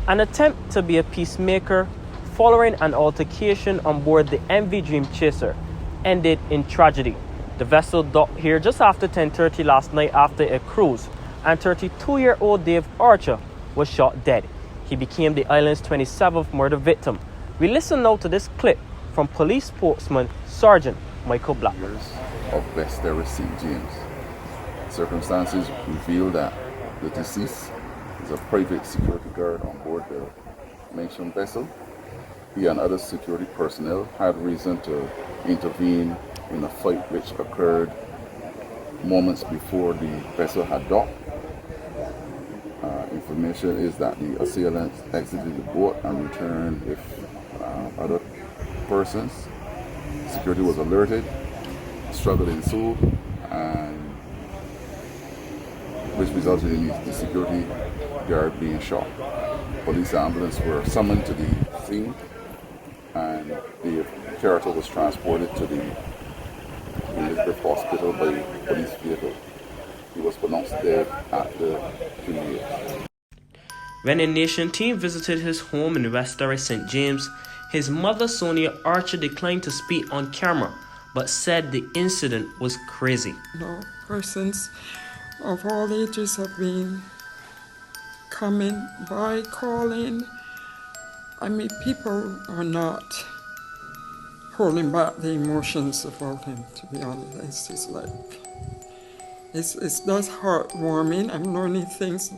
An attempt to be a peacemaker following an altercation on board the MV Dream Chaser ended in tragedy. The vessel docked here just after 10:30 last night after a cruise, and 32-year-old Dave Archer was shot dead. He became the island's 27th murder victim. We listen now to this clip from police spokesman Sergeant Michael Black. Of Barbados, St. James. Circumstances reveal that the deceased is a private security guard on board the mentioned vessel. He and other security personnel had reason to intervene in a fight which occurred moments before the vessel had docked. Information is that the assailants exited the boat and returned with other persons. Security was alerted, struggle ensued, and which resulted in the security guard being shot. Police and ambulance were summoned to the scene, and the character was transported to the Elizabeth Hospital by police vehicle. He was pronounced dead after 3 years. When a nation team visited his home in Westbury, St. James, his mother Sonia Archer declined to speak on camera, but said the incident was crazy. No, persons of all ages have been coming by, calling. I mean, people are not holding back the emotions about him, to be honest. It's like, it's just heartwarming. I'm learning things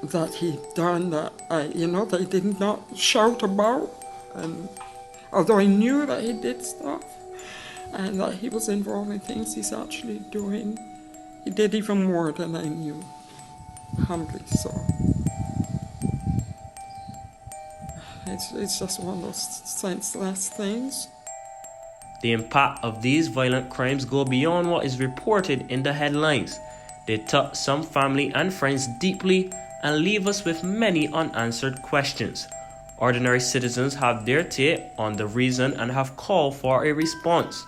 that he done that that he did not shout about. And although I knew that he did stuff and that he was involved in things he's actually doing, he did even more than I knew, humbly so. It's just one of those senseless things. The impact of these violent crimes go beyond what is reported in the headlines. They touch some family and friends deeply and leave us with many unanswered questions. Ordinary citizens have their take on the reason and have called for a response.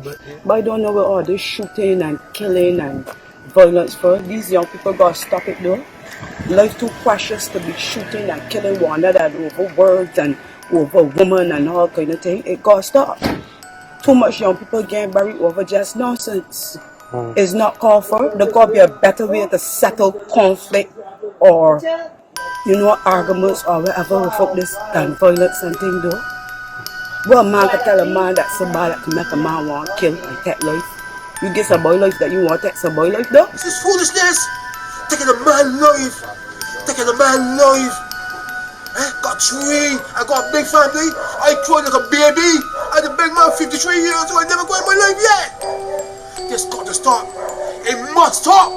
But I don't know where all this shooting and killing and violence for. These young people gotta stop it though. Life too precious to be shooting and killing one another over words and over women and all kind of thing. It gotta stop. Too much young people getting buried over just nonsense. It's not called for. There gotta be a better way to settle conflict or arguments or whatever with this gun violence and thing though. Well, a man can tell a man that's somebody that can make a man want to kill and take life. You get some boy life that you want to take some boy life though? This is foolishness! Taking a man's life! Taking a man's life! Got three, I got a big family, I cried like a baby, I'm a big man, 53 years old, I never got in my life yet! This got to stop! It must stop!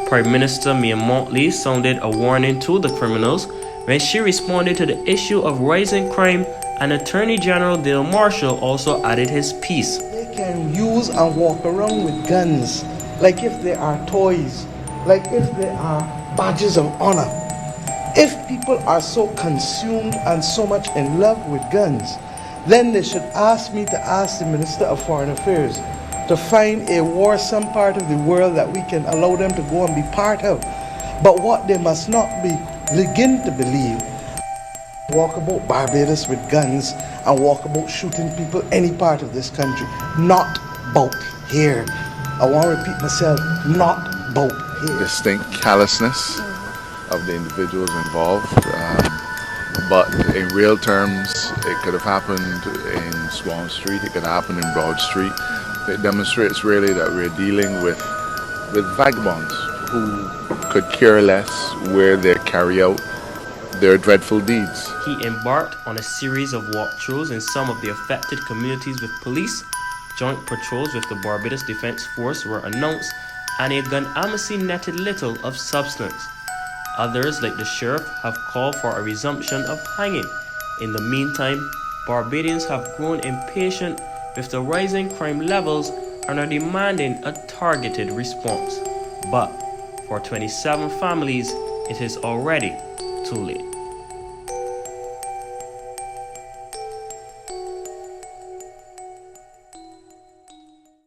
Prime Minister Mia Mottley sounded a warning to the criminals when she responded to the issue of rising crime, and Attorney General Dale Marshall also added his piece. They can use and walk around with guns like if they are toys, like if they are badges of honor. If people are so consumed and so much in love with guns, then they should ask me to ask the Minister of Foreign Affairs to find a warsome part of the world that we can allow them to go and be part of. But what they must not begin to believe, walk about Barbados with guns and walk about shooting people any part of this country, not about here. I want to repeat myself, not about here. Distinct callousness of the individuals involved, but in real terms, it could have happened in Swan Street, it could happen in Broad Street. It demonstrates really that we're dealing with vagabonds who could care less where they carry out their dreadful deeds. He embarked on a series of walkthroughs in some of the affected communities with police. Joint patrols with the Barbados Defense Force were announced, and a gun amnesty netted little of substance. Others, like the sheriff, have called for a resumption of hanging. In the meantime, Barbadians have grown impatient with the rising crime levels and are demanding a targeted response. But for 27 families, it is already too late.